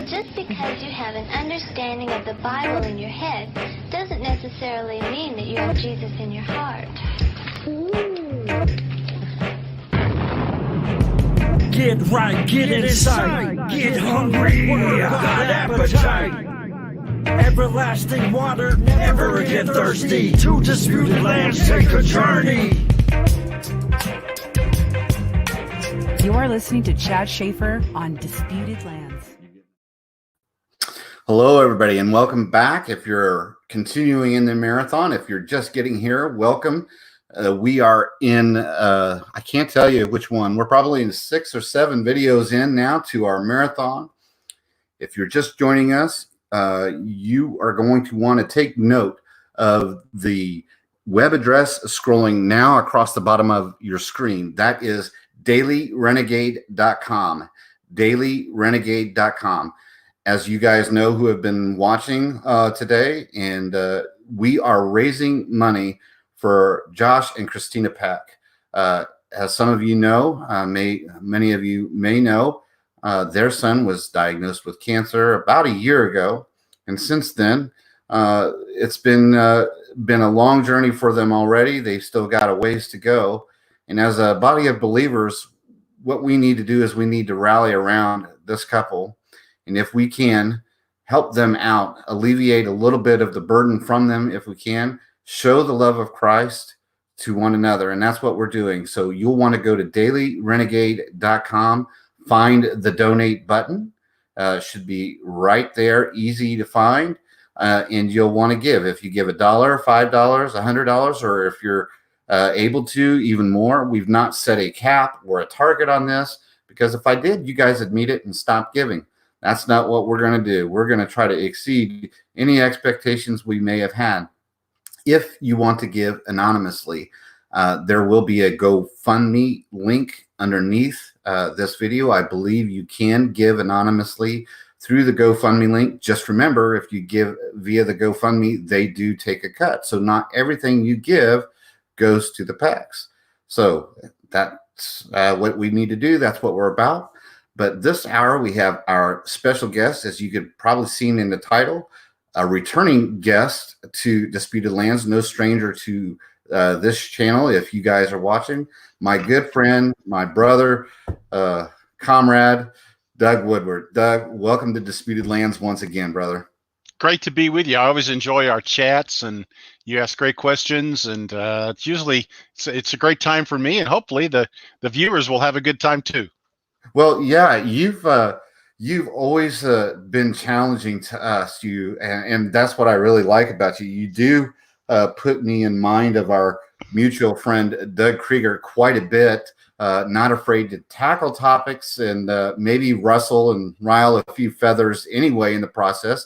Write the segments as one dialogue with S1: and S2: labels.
S1: Just because you have an understanding of the Bible in your head doesn't necessarily mean that you have Jesus in your heart.
S2: Get right, get inside, get hungry, got appetite. Everlasting water, never again thirsty. To disputed lands, take a journey.
S3: You are listening to Chad Schaefer on Disputed Lands.
S4: Hello, everybody, and welcome back. If you're continuing in the marathon, if you're just getting here, welcome. We are in, I can't tell you which one. We're probably in 6 or 7 videos in now to our marathon. If you're just joining us, you are going to want to take note of the web address scrolling now across the bottom of your screen. That is dailyrenegade.com. dailyrenegade.com. As you guys know who have been watching today, and we are raising money for Josh and Christina Peck. As some of you know, many of you may know, their son was diagnosed with cancer about a year ago, and since then, it's been a long journey for them already. They've still got a ways to go, and as a body of believers, what we need to do is we need to rally around this couple. And if we can help them out, alleviate a little bit of the burden from them, if we can, show the love of Christ to one another. And that's what we're doing. So you'll want to go to dailyrenegade.com, find the donate button. Should be right there, easy to find. And you'll want to give. If you give $1, $5, $100, or if you're able to, even more. We've not set a cap or a target on this, because if I did, you guys would meet it and stop giving. That's not what we're going to do. We're going to try to exceed any expectations we may have had. If you want to give anonymously, there will be a GoFundMe link underneath this video. I believe you can give anonymously through the GoFundMe link. Just remember, if you give via the GoFundMe, they do take a cut. So not everything you give goes to the Pecks. So that's what we need to do. That's what we're about. But this hour, we have our special guest, as you could probably seen in the title, a returning guest to Disputed Lands, no stranger to this channel. If you guys are watching, my good friend, my brother, comrade, Doug Woodward. Doug, welcome to Disputed Lands once again, brother.
S5: Great to be with you. I always enjoy our chats, and you ask great questions, and it's usually it's a great time for me, and hopefully the viewers will have a good time too.
S4: Well, yeah, you've always been challenging to us, and that's what I really like about you. You do put me in mind of our mutual friend Doug Krieger quite a bit. Not afraid to tackle topics and maybe rustle and rile a few feathers anyway in the process,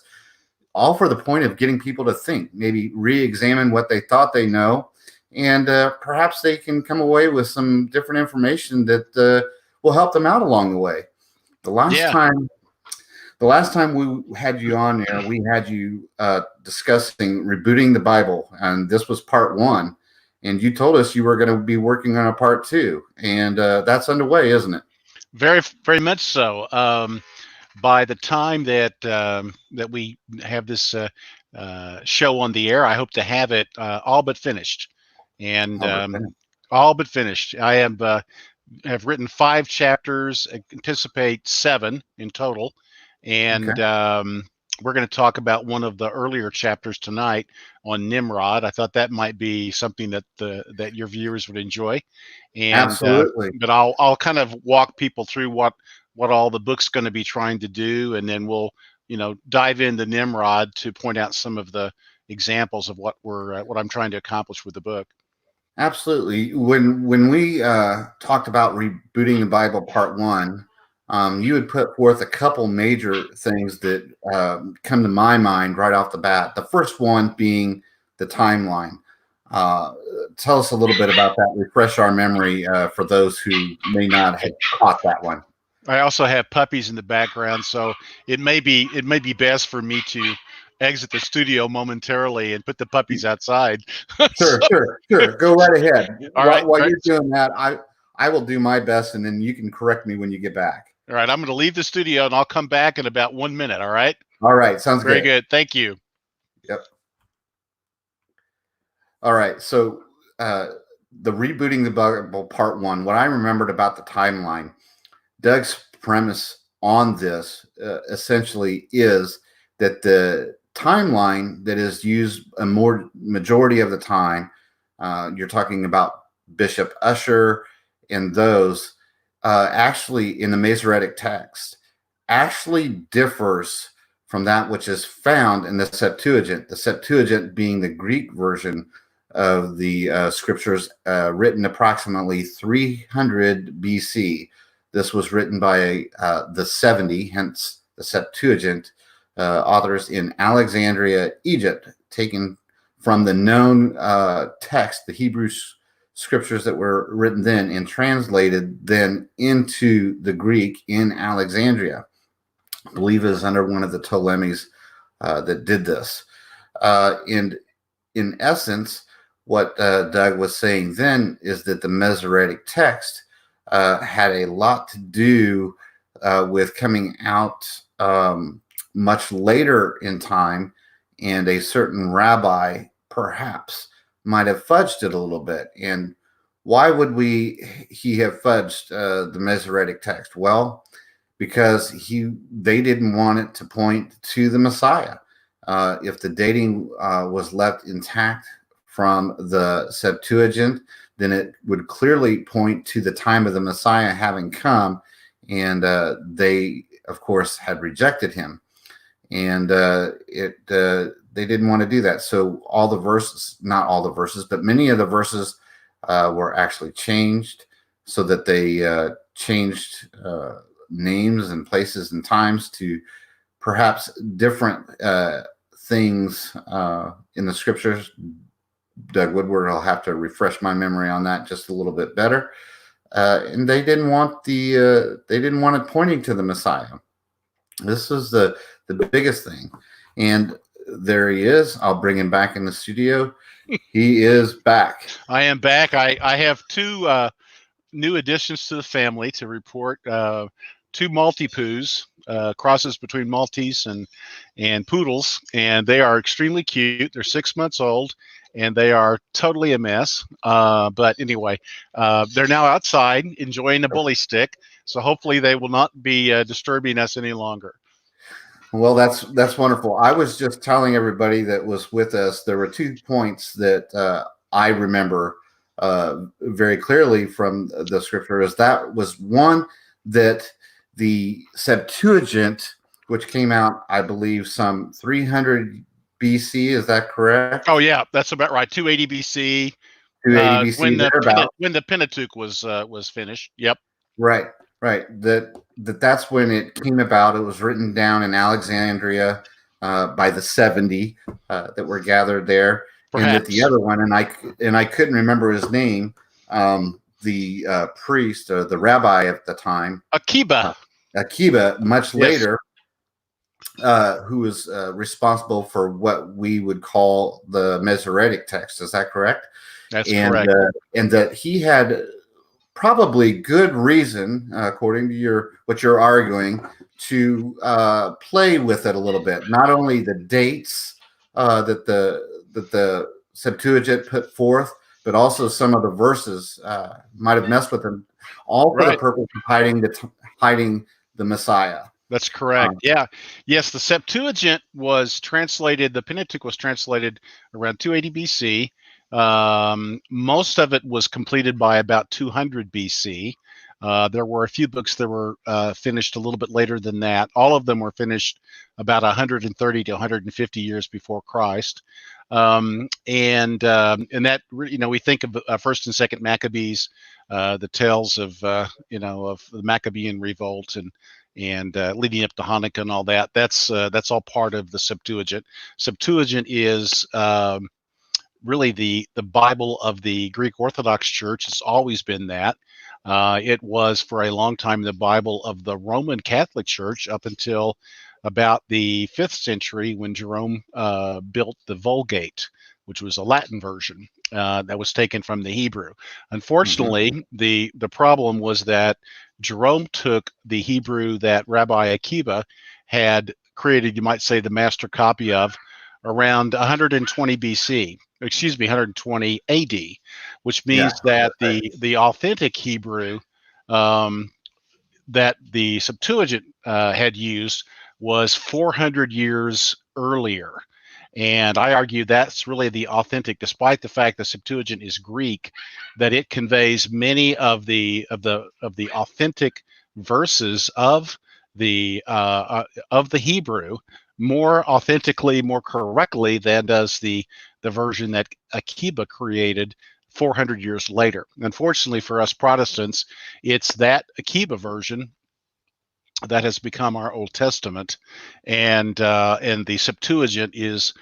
S4: all for the point of getting people to think, maybe re-examine what they thought they know, and perhaps they can come away with some different information that will help them out along the way. The last time we had you on there, we had you discussing rebooting the Bible, and this was part 1. And you told us you were going to be working on a part 2, and that's underway, isn't it?
S5: Very, very much so. By the time that we have this show on the air, I hope to have it all but finished, and all but finished. I have written 5 chapters, anticipate 7 in total, and we're going to talk about one of the earlier chapters tonight on Nimrod. I thought that might be something that that your viewers would enjoy, and
S4: absolutely.
S5: But I'll kind of walk people through what all the book's going to be trying to do, and then we'll dive into Nimrod to point out some of the examples of what I'm trying to accomplish with the book.
S4: Absolutely. When we talked about rebooting the Bible part 1, you had put forth a couple major things that come to my mind right off the bat. The first one being the timeline. Tell us a little bit about that. Refresh our memory for those who may not have caught that one.
S5: I also have puppies in the background, so it may be best for me to exit the studio momentarily and put the puppies outside.
S4: Sure. Go right ahead.
S5: All right.
S4: While you're doing that, I will do my best, and then you can correct me when you get back.
S5: All right, I'm going to leave the studio and I'll come back in about 1 minute. All right.
S4: All right, sounds
S5: Very
S4: good.
S5: good. Thank you.
S4: Yep. All right, so the rebooting the Bible part 1. What I remembered about the timeline, Doug's premise on this essentially is that the timeline that is used a majority of the time, you're talking about Bishop Usher and those, actually in the Masoretic text actually differs from that which is found in the Septuagint. The Septuagint being the Greek version of the scriptures, written approximately 300 BC. This was written by the 70, hence the Septuagint, authors in Alexandria, Egypt, taken from the known text, the Hebrew scriptures that were written then and translated then into the Greek in Alexandria. I believe it was under one of the Ptolemies that did this. And in essence, what Doug was saying then is that the Masoretic text had a lot to do with coming out much later in time, and a certain rabbi perhaps might have fudged it a little bit. And why would he have fudged the Masoretic text? Well, because they didn't want it to point to the Messiah. If the dating was left intact from the Septuagint, then it would clearly point to the time of the Messiah having come, and they, of course, had rejected him, and they didn't want to do that. So all the verses, not all the verses, but many of the verses were actually changed, so that they changed names and places and times to perhaps different things in the scriptures. Doug Woodward will have to refresh my memory on that just a little bit better. And they didn't want it pointing to the Messiah. This is the biggest thing. And there he is. I'll bring him back in the studio. He is back.
S5: I am back. I have two new additions to the family to report. Two Maltipoos, crosses between Maltese and Poodles, and they are extremely cute. They're 6 months old, and they are totally a mess. But anyway, they're now outside enjoying a bully stick, so hopefully they will not be disturbing us any longer.
S4: Well, that's wonderful. I was just telling everybody that was with us, there were 2 points that I remember very clearly from the scripture. Is that was one, that the Septuagint, which came out, I believe, some 300 BC. Is that correct?
S5: Oh yeah, that's about right. 280 BC.
S4: 280 BC.
S5: When the Pentateuch was finished. Yep.
S4: Right. That's when it came about. It was written down in Alexandria by the 70 that were gathered there. Perhaps. And that the other one, and I couldn't remember his name. The priest, or the rabbi at the time, Akiba, much later, who was responsible for what we would call the Masoretic text. Is that correct?
S5: That's correct.
S4: And that he had probably good reason, according to what you're arguing, to play with it a little bit. Not only the dates that the Septuagint put forth, but also some of the verses might have messed with them, all for the purpose of hiding the Messiah.
S5: That's correct. Yes, the Septuagint was translated. The Pentateuch was translated around 280 BC. Most of it was completed by about 200 BC. There were a few books that were finished a little bit later than that. All of them were finished about 130 to 150 years before Christ. And that, we think of First and Second Maccabees, the tales of of the Maccabean revolt and leading up to Hanukkah and all that. That's all part of the Septuagint. Septuagint is really the Bible of the Greek Orthodox Church. It's always been that. It was for a long time the Bible of the Roman Catholic Church up until about the 5th century, when Jerome built the Vulgate. which was a Latin version that was taken from the Hebrew. Unfortunately, the problem was that Jerome took the Hebrew that Rabbi Akiba had created, you might say, the master copy of around 120 BC, excuse me, 120 AD, which means that the authentic Hebrew that the Septuagint had used was 400 years earlier. And I argue that's really the authentic, despite the fact the Septuagint is Greek, that it conveys many of the authentic verses of the Hebrew more authentically, more correctly than does the version that Akiba created 400 years later. Unfortunately for us Protestants, it's that Akiba version that has become our Old Testament, and the Septuagint is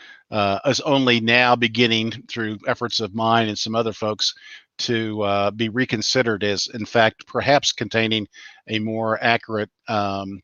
S5: only now beginning, through efforts of mine and some other folks, to be reconsidered as, in fact, perhaps containing a more accurate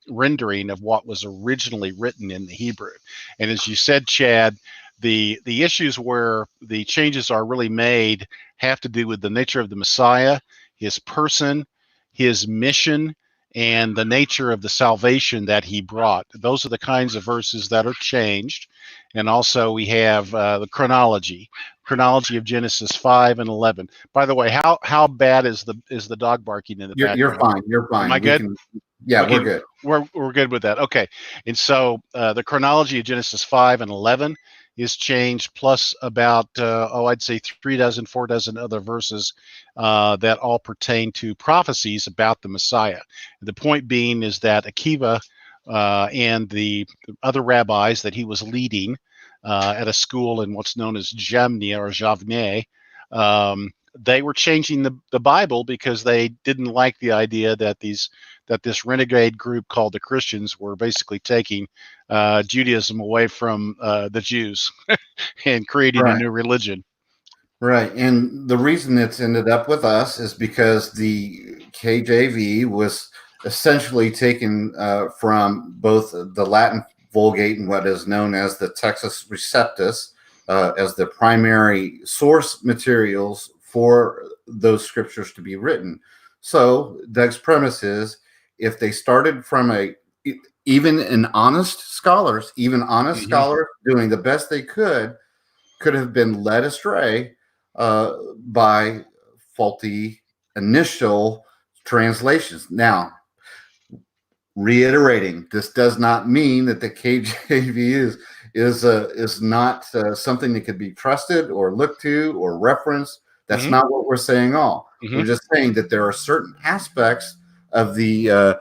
S5: rendering of what was originally written in the Hebrew. And as you said, Chad, the issues where the changes are really made have to do with the nature of the Messiah, his person, his mission, and the nature of the salvation that he brought. Those are the kinds of verses that are changed. And also we have the chronology of Genesis 5 and 11. By the way, how bad is the dog barking in the background?
S4: You're fine. You're fine.
S5: Am I good?
S4: We're good.
S5: We're good with that. Okay. And so the chronology of Genesis 5 and 11 is changed, plus about I'd say 4 dozen other verses that all pertain to prophecies about the Messiah. The point being is that Akiva and the other rabbis that he was leading at a school in what's known as Jamnia or Javne, they were changing the Bible because they didn't like the idea that this renegade group called the Christians were basically taking Judaism away from the Jews and creating a new religion.
S4: Right. And the reason it's ended up with us is because the KJV was essentially taken from both the Latin Vulgate and what is known as the Textus Receptus as the primary source materials for those scriptures to be written. So Doug's premise is, if they started from even honest scholars doing the best they could have been led astray by faulty initial translations. Now, reiterating, this does not mean that the KJV is not something that could be trusted or looked to or referenced. That's not what we're saying. We're just saying that there are certain aspects of the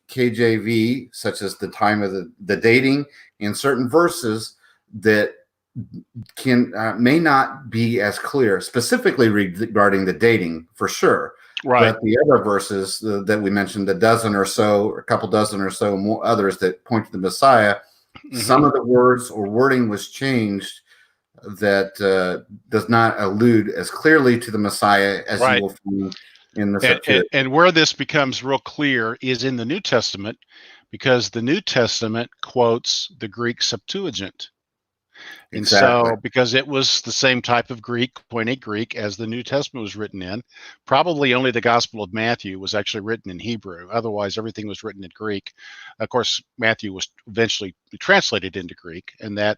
S4: KJV, such as the time of the dating, and certain verses that may not be as clear, specifically regarding the dating, for sure. Right. But the other verses that we mentioned, a couple dozen or so more others that point to the Messiah, some of the words or wording was changed that does not allude as clearly to the Messiah as you will find in the Septuagint.
S5: And where this becomes real clear is in the New Testament, because the New Testament quotes the Greek Septuagint. And so, because it was the same type of Greek, Koine Greek, as the New Testament was written in, probably only the Gospel of Matthew was actually written in Hebrew. Otherwise, everything was written in Greek. Of course, Matthew was eventually translated into Greek, and that,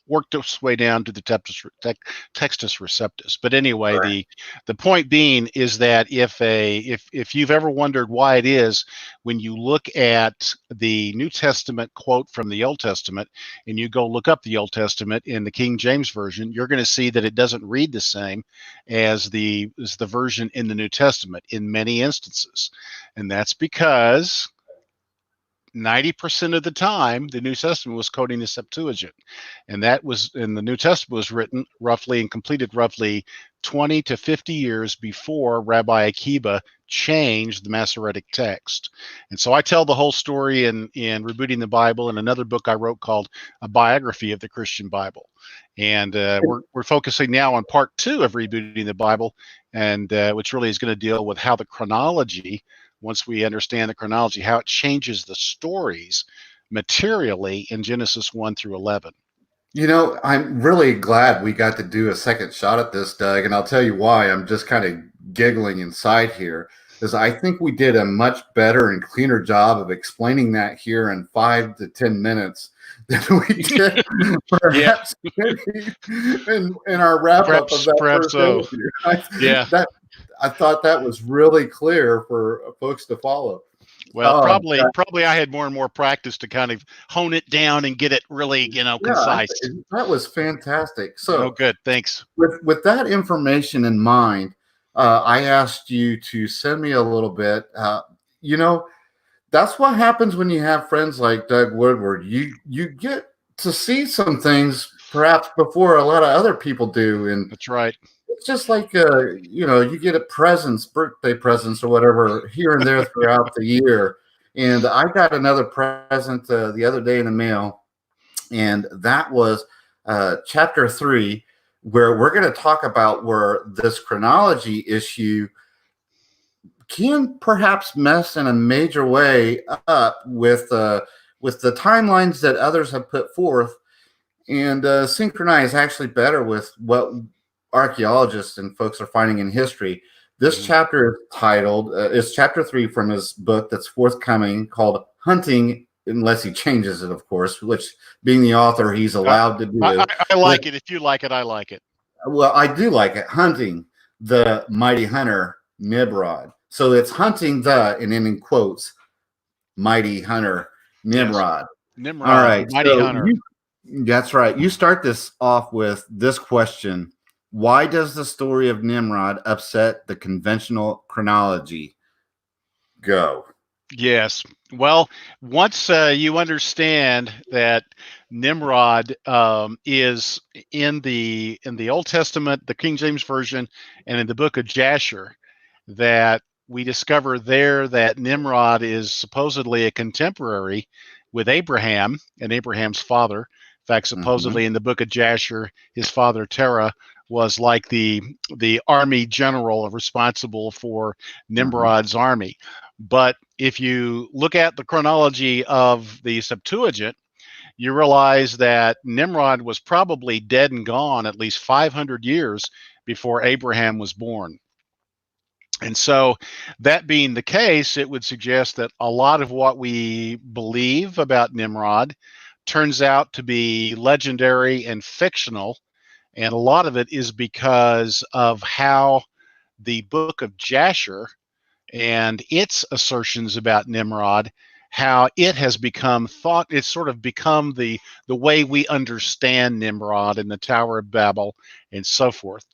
S5: worked its way down to the Textus Receptus. But anyway, the point being is that if you've ever wondered why it is, when you look at the New Testament quote from the Old Testament and you go look up the Old Testament in the King James Version, you're going to see that it doesn't read the same as the version in the New Testament in many instances. And that's because 90% of the time, the New Testament was quoting the Septuagint, and the New Testament was written roughly and completed roughly 20 to 50 years before Rabbi Akiba changed the Masoretic text. And so I tell the whole story in Rebooting the Bible, in another book I wrote called A Biography of the Christian Bible. And we're focusing now on part 2 of Rebooting the Bible, and which really is going to deal with how the chronology, once we understand the chronology, how it changes the stories materially in Genesis 1 through 11.
S4: I'm really glad we got to do a second shot at this, Doug, and I'll tell you why. I'm just kind of giggling inside here, is I think we did a much better and cleaner job of explaining that here in 5 to 10 minutes than we did perhaps in our wrap up of that
S5: Perhaps
S4: first
S5: so.
S4: interview.
S5: Yeah.
S4: I thought that was really clear for folks to follow.
S5: Well,
S4: Oh,
S5: probably I had more and more practice to kind of hone it down and get it really,
S4: yeah,
S5: concise.
S4: that was fantastic.
S5: Oh,
S4: So,
S5: good. Thanks.
S4: with that information in mind, I asked you to send me a little bit. That's what happens when you have friends like Doug Woodward. You get to see some things perhaps before a lot of other people do, and
S5: That's right.
S4: it's just like you get a birthday presents or whatever here and there throughout the year. And I got another present the other day in the mail, and that was chapter 3, where we're going to talk about where this chronology issue can perhaps mess in a major way up with the timelines that others have put forth, and synchronize actually better with what archaeologists and folks are finding in history. This chapter is titled, is chapter 3 from his book that's forthcoming called Hunting, unless he changes it, of course, which being the author, he's allowed to do.
S5: I like it. If you like it, I like it.
S4: Well, I do like it. Hunting the mighty hunter Nimrod. So it's hunting the, and then in quotes, mighty hunter Nimrod.
S5: Yes. Nimrod.
S4: All right.
S5: Mighty hunter.
S4: That's right. You start this off with this question. Why does the story of Nimrod upset the conventional chronology? Go.
S5: Yes. Well, once you understand that Nimrod is in the Old Testament, the King James Version, and in the book of Jasher, that we discover there that Nimrod is supposedly a contemporary with Abraham and Abraham's father. In fact, supposedly in the book of Jasher, his father Terah was like the army general responsible for Nimrod's army. But if you look at the chronology of the Septuagint, you realize that Nimrod was probably dead and gone at least 500 years before Abraham was born. And so, that being the case, it would suggest that a lot of what we believe about Nimrod turns out to be legendary and fictional. And a lot of it is because of how the book of Jasher and its assertions about Nimrod, how it has become thought, it's sort of become the way we understand Nimrod and the Tower of Babel and so forth.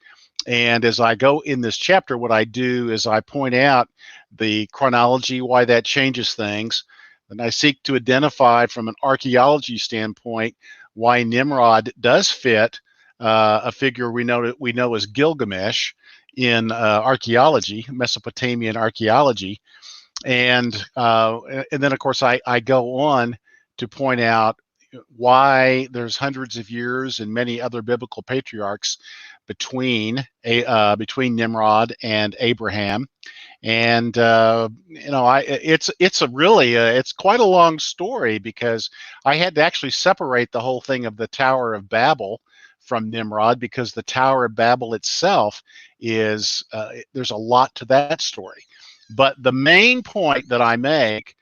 S5: And as I go in this chapter, what I do is I point out the chronology, why that changes things. And I seek to identify from an archaeology standpoint why Nimrod does fit a figure we know as Gilgamesh in archaeology, Mesopotamian archaeology. And then, of course, I go on to point out why there's hundreds of years and many other biblical patriarchs between Nimrod and Abraham. And it's quite a long story, because I had to actually separate the whole thing of the Tower of Babel from Nimrod, because the Tower of Babel itself is there's a lot to that story. But the main point that I make,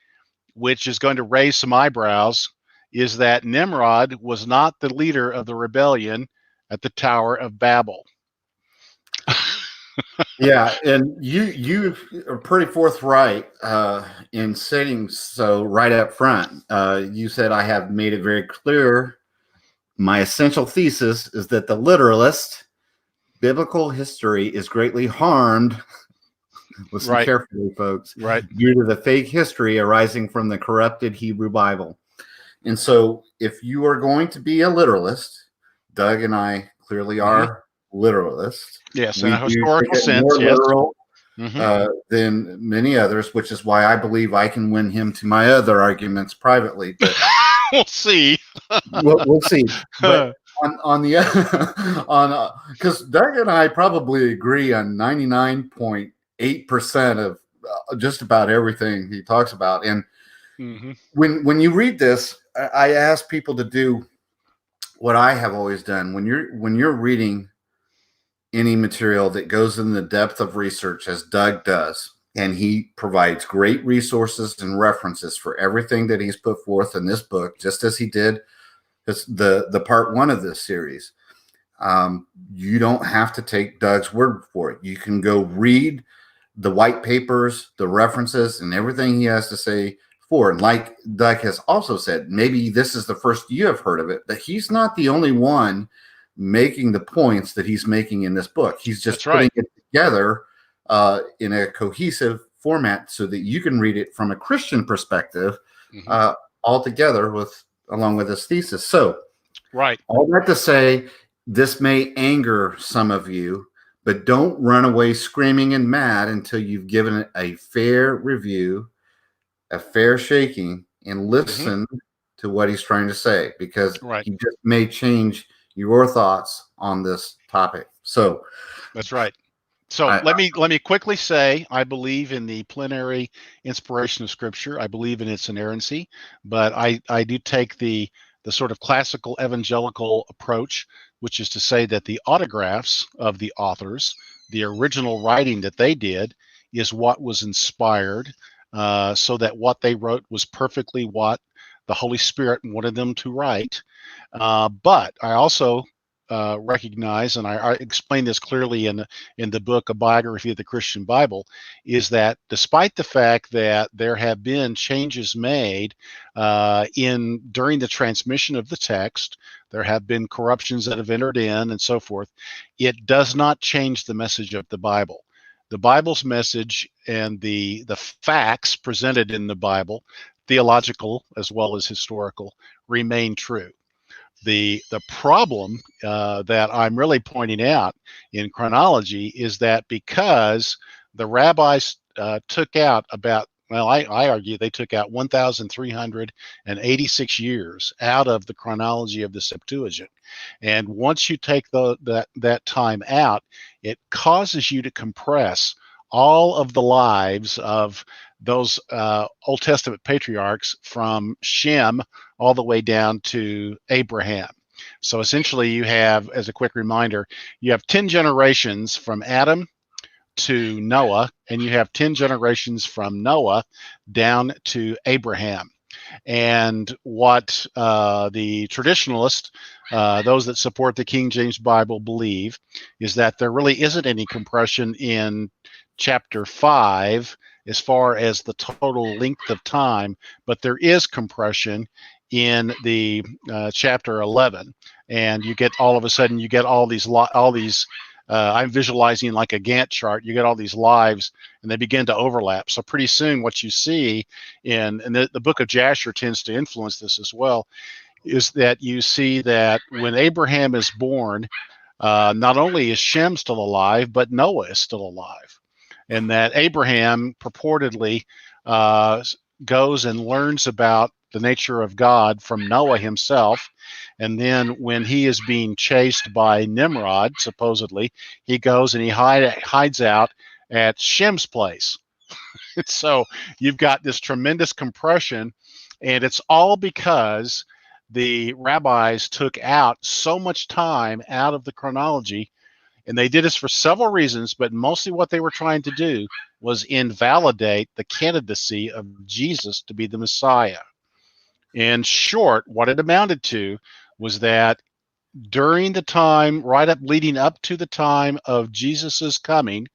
S5: which is going to raise some eyebrows, is that Nimrod was not the leader of the rebellion at the Tower of Babel.
S4: Yeah, and you are pretty forthright in saying so right up front. You said, I have made it very clear. My essential thesis is that the literalist, biblical history is greatly harmed. Listen carefully, folks.
S5: Right.
S4: Due to the fake history arising from the corrupted Hebrew Bible. And so, if you are going to be a literalist, Doug and I clearly are literalists.
S5: Yes,
S4: in
S5: a historical sense,
S4: more
S5: yes.
S4: literal than many others, which is why I believe I can win him to my other arguments privately. But
S5: we'll see.
S4: we'll see. But on the because Doug and I probably agree on 99.8% of just about everything he talks about. And when you read this, I ask people to do what I have always done when you're reading any material that goes in the depth of research, as Doug does, and he provides great resources and references for everything that he's put forth in this book, just as he did the part one of this series. You don't have to take Doug's word for it. You can go read the white papers, the references, and everything he has to say for. And like Doug has also said, maybe this is the first you have heard of it, but he's not the only one making the points that he's making in this book. He's just putting it together in a cohesive format so that you can read it from a Christian perspective, all together along with his thesis. So, all that to say, this may anger some of you, but don't run away screaming and mad until you've given it a fair review, a fair shaking, and listen to what he's trying to say, because he just may change your thoughts on this topic. So
S5: that's right. So let me quickly say, I believe in the plenary inspiration of Scripture. I believe in its inerrancy, but I do take the sort of classical evangelical approach, which is to say that the autographs of the authors, the original writing that they did, is what was inspired, so that what they wrote was perfectly what the Holy Spirit wanted them to write. But I also recognize, and I explain this clearly in the book, A Biography of the Christian Bible, is that despite the fact that there have been changes made during the transmission of the text, there have been corruptions that have entered in and so forth, it does not change the message of the Bible. The Bible's message and the facts presented in the Bible, theological as well as historical, remain true. The problem that I'm really pointing out in chronology is that because the rabbis took out about, well, I argue they took out 1,386 years out of the chronology of the Septuagint. And once you take that time out, it causes you to compress all of the lives of those Old Testament patriarchs from Shem all the way down to Abraham. So essentially you have, as a quick reminder, you have 10 generations from Adam to Noah, and you have 10 generations from Noah down to Abraham. And what the traditionalists, those that support the King James Bible, believe is that there really isn't any compression in chapter 5 as far as the total length of time, but there is compression in the chapter 11, and you get all of a sudden you get all these I'm visualizing like a Gantt chart. You get all these lives, and they begin to overlap. So pretty soon, what you see and the book of Jasher tends to influence this as well, is that you see that when Abraham is born, not only is Shem still alive, but Noah is still alive, and that Abraham purportedly goes and learns about the nature of God from Noah himself. And then when he is being chased by Nimrod, supposedly, he goes and he hides out at Shem's place. So you've got this tremendous compression, and it's all because the rabbis took out so much time out of the chronology. And they did this for several reasons, but mostly what they were trying to do was invalidate the candidacy of Jesus to be the Messiah. In short, what it amounted to was that during the time, leading up to the time of Jesus's coming,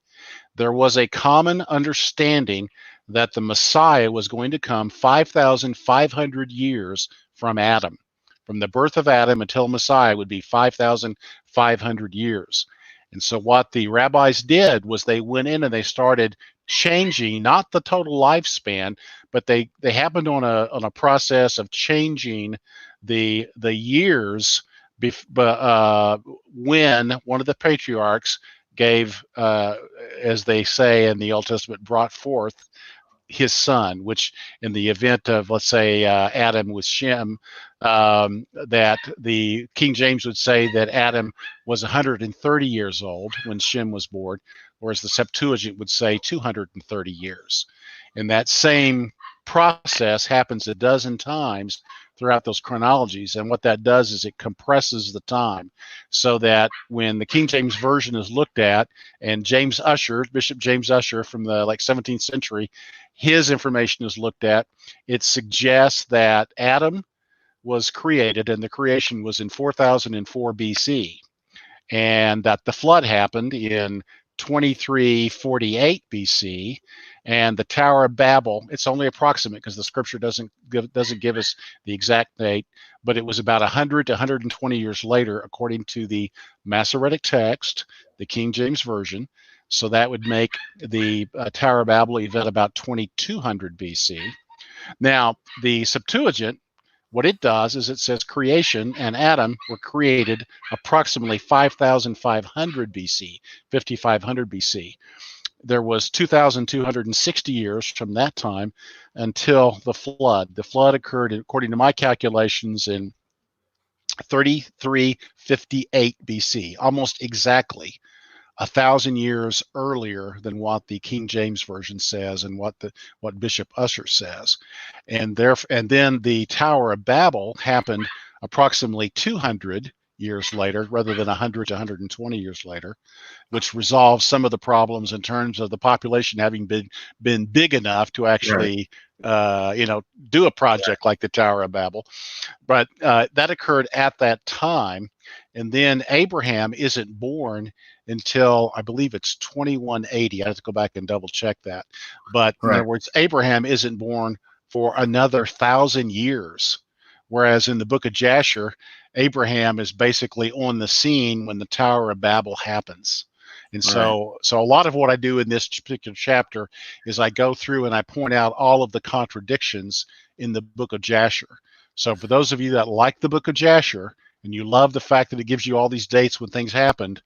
S5: there was a common understanding that the Messiah was going to come 5,500 years from Adam. From the birth of Adam until Messiah would be 5,500 years. And so what the rabbis did was they went in and they started changing, not the total lifespan, but they happened on a process of changing the years when one of the patriarchs gave, as they say in the Old Testament, brought forth his son, which in the event of, let's say, Adam with Shem, that the King James would say that Adam was 130 years old when Shem was born, whereas the Septuagint would say 230 years. And that same process happens a dozen times throughout those chronologies. And what that does is it compresses the time so that when the King James Version is looked at, and James Ussher, Bishop James Ussher from the 17th century, his information is looked at, it suggests that Adam was created, and the creation was in 4004 BC, and that the flood happened in 2348 BC, and the Tower of Babel, it's only approximate because the scripture doesn't give us the exact date, but it was about 100 to 120 years later, according to the Masoretic text, the King James Version. So that would make the Tower of Babel event about 2200 BC. Now, the Septuagint, what it does is it says creation and Adam were created approximately 5500 BC, 5500 BC. There was 2,260 years from that time until the flood. The flood occurred, according to my calculations, in 3358 BC, almost exactly 1,000 years earlier than what the King James Version says and what Bishop Ussher says. And then the Tower of Babel happened approximately 200 years later, rather than 100 to 120 years later, which resolves some of the problems in terms of the population having been big enough to actually do a project like the Tower of Babel. But that occurred at that time. And then Abraham isn't born until, I believe it's 2180. I have to go back and double check that. But in other words, Abraham isn't born for another 1,000 years. Whereas in the book of Jasher, Abraham is basically on the scene when the Tower of Babel happens. And so a lot of what I do in this particular chapter is I go through and I point out all of the contradictions in the book of Jasher. So for those of you that like the book of Jasher, and you love the fact that it gives you all these dates when things happened,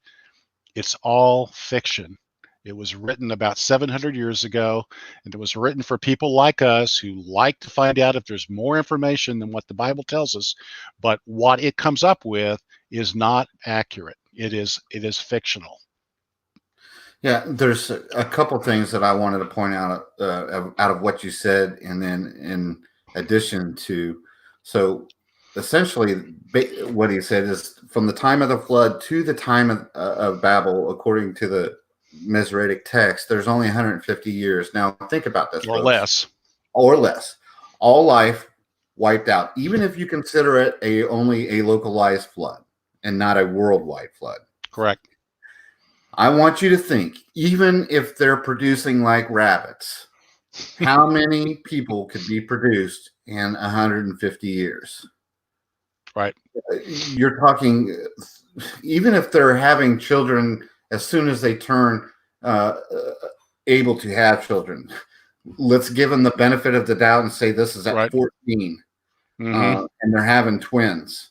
S5: it's all fiction. It was written about 700 years ago, and it was written for people like us who like to find out if there's more information than what the Bible tells us, but what it comes up with is not accurate. It is fictional.
S4: Yeah, there's a couple things that I wanted to point out of what you said, and then in addition to, so essentially what he said is from the time of the flood to the time of Babel, according to the Masoretic text, there's only 150 years. Now think about this.
S5: Or less.
S4: Or less. All life wiped out, even if you consider it only a localized flood and not a worldwide flood.
S5: Correct.
S4: I want you to think, even if they're producing like rabbits, how many people could be produced in 150 years?
S5: Right.
S4: You're talking, even if they're having children as soon as they turn able to have children, let's give them the benefit of the doubt and say this is at 14, and they're having twins.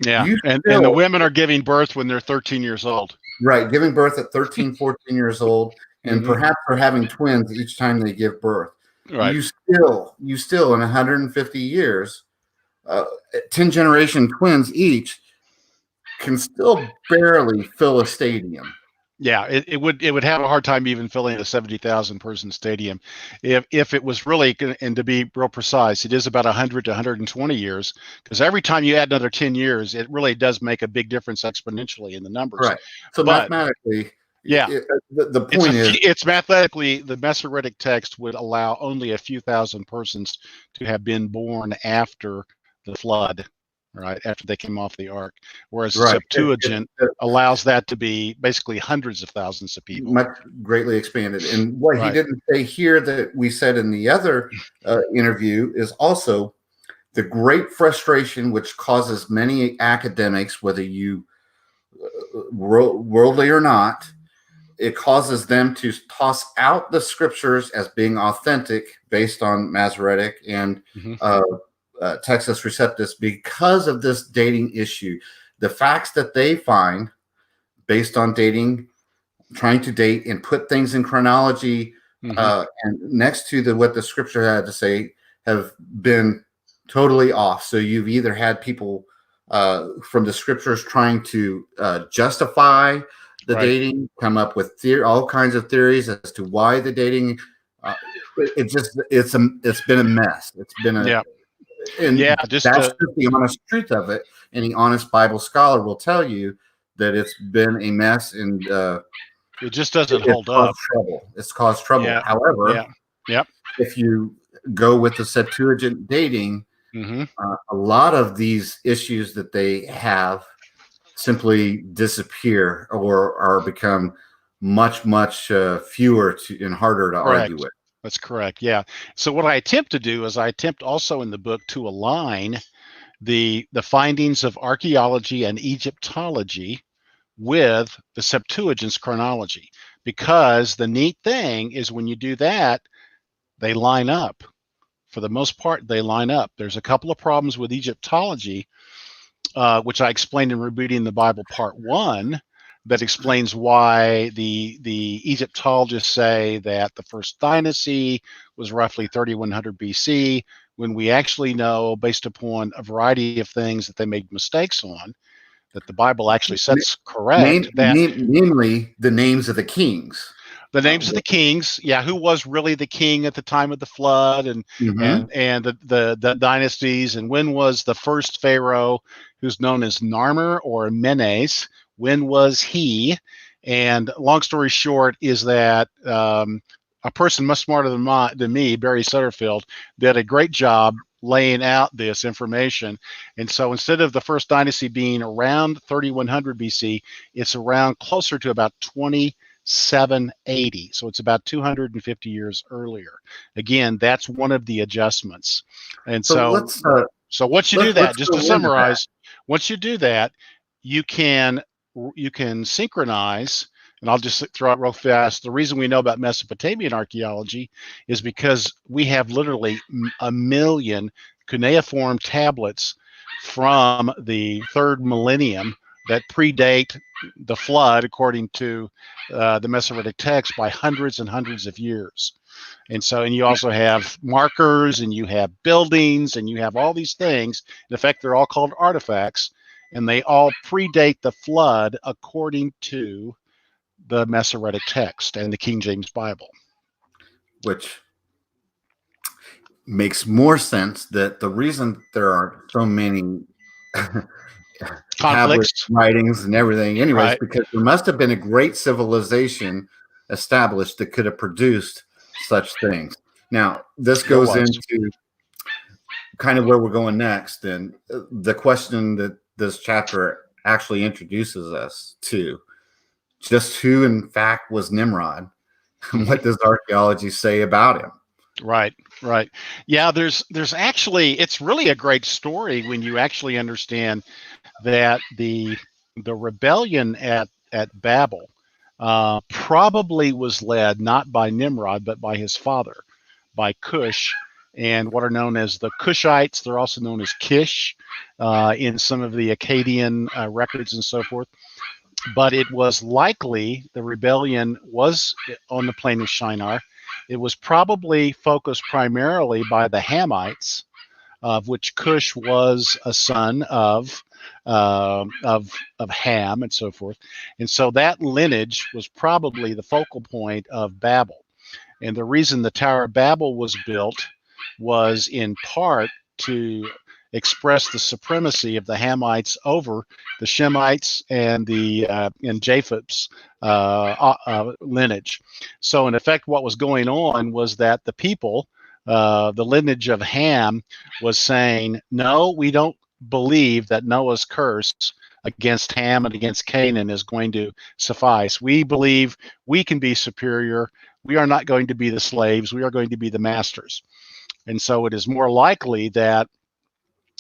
S5: Yeah, and the women are giving birth when they're 13 years old.
S4: Right, giving birth at 13, 14 years old, and perhaps they're having twins each time they give birth. Right. You still in 150 years, 10 generation twins each can still barely fill a stadium.
S5: Yeah, it would have a hard time even filling a 70,000 person stadium. If it was really, and to be real precise, it is about 100 to 120 years, because every time you add another 10 years, it really does make a big difference exponentially in the numbers.
S4: Right. So mathematically, the point is,
S5: it's mathematically, the Masoretic text would allow only a few thousand persons to have been born after the flood, right, after they came off the ark, whereas the Septuagint allows that to be basically hundreds of thousands of people.
S4: Much greatly expanded. And what he didn't say here that we said in the other interview is also the great frustration which causes many academics, whether you worldly or not, it causes them to toss out the scriptures as being authentic based on Masoretic and Textus Receptus because of this dating issue. The facts that they find based on dating, trying to date and put things in chronology and next to what the scripture had to say have been totally off. So you've either had people from the scriptures trying to justify the dating, come up with all kinds of theories as to why the dating it's been a mess. It's been a
S5: Yeah.
S4: and
S5: Yeah. Just
S4: that's just the honest truth of it. Any honest Bible scholar will tell you that it's been a mess, and
S5: it just doesn't
S4: it's
S5: hold
S4: caused
S5: up.
S4: trouble. It's caused trouble.
S5: Yeah.
S4: However,
S5: Yeah. Yep.
S4: if you go with the Septuagint dating,
S5: Mm-hmm.
S4: a lot of these issues that they have simply disappear or are become much fewer and harder to
S5: Correct.
S4: argue with.
S5: That's correct. Yeah. So what I attempt to do is I attempt also in the book to align the findings of archaeology and Egyptology with the Septuagint's chronology, because the neat thing is when you do that, they line up. For the most part, they line up. There's a couple of problems with Egyptology, which I explained in Rebooting the Bible Part 1, that explains why the Egyptologists say that the first dynasty was roughly 3100 BC, when we actually know, based upon a variety of things that they made mistakes on, that the Bible actually sets correct that
S4: namely the names of the kings.
S5: the names of the kings, yeah, who was really the king at the time of the flood, and the dynasties, and when was the first pharaoh, who's known as Narmer or Menes, when was he? And long story short is that a person much smarter than me, Barry Sutterfield, did a great job laying out this information. And so instead of the first dynasty being around 3100 BC, it's around closer to about 2780. So it's about 250 years earlier. Again, that's one of the adjustments. And so once you do that, just to summarize, once you do that, you can synchronize. And I'll just throw out real fast. The reason we know about Mesopotamian archaeology is because we have literally 1 million cuneiform tablets from the 3rd millennium that predate the flood, according to the Masoretic text, by hundreds and hundreds of years. And you also have markers, and you have buildings, and you have all these things. In effect, they're all called artifacts, and they all predate the flood according to the Masoretic text and the King James Bible.
S4: Which makes more sense, that the reason there are so many
S5: conflicts,
S4: writings and everything anyways,
S5: right,
S4: because there must have been a great civilization established that could have produced such things. Now, this goes into kind of where we're going next, and the question that this chapter actually introduces us to. Just who, in fact, was Nimrod? What does archaeology say about him?
S5: Right. Yeah, there's actually, it's really a great story when you actually understand that the rebellion at Babel probably was led not by Nimrod, but by his father, by Cush, and what are known as the Cushites. They're also known as Kish in some of the Akkadian records and so forth. But it was likely the rebellion was on the plain of Shinar. It was probably focused primarily by the Hamites, of which Cush was a son of Ham and so forth. And so that lineage was probably the focal point of Babel. And the reason the Tower of Babel was built was in part to express the supremacy of the Hamites over the Shemites and Japheth's lineage. So in effect, what was going on was that the people, the lineage of Ham, was saying, no, we don't believe that Noah's curse against Ham and against Canaan is going to suffice. We believe we can be superior. We are not going to be the slaves. We are going to be the masters. And so it is more likely that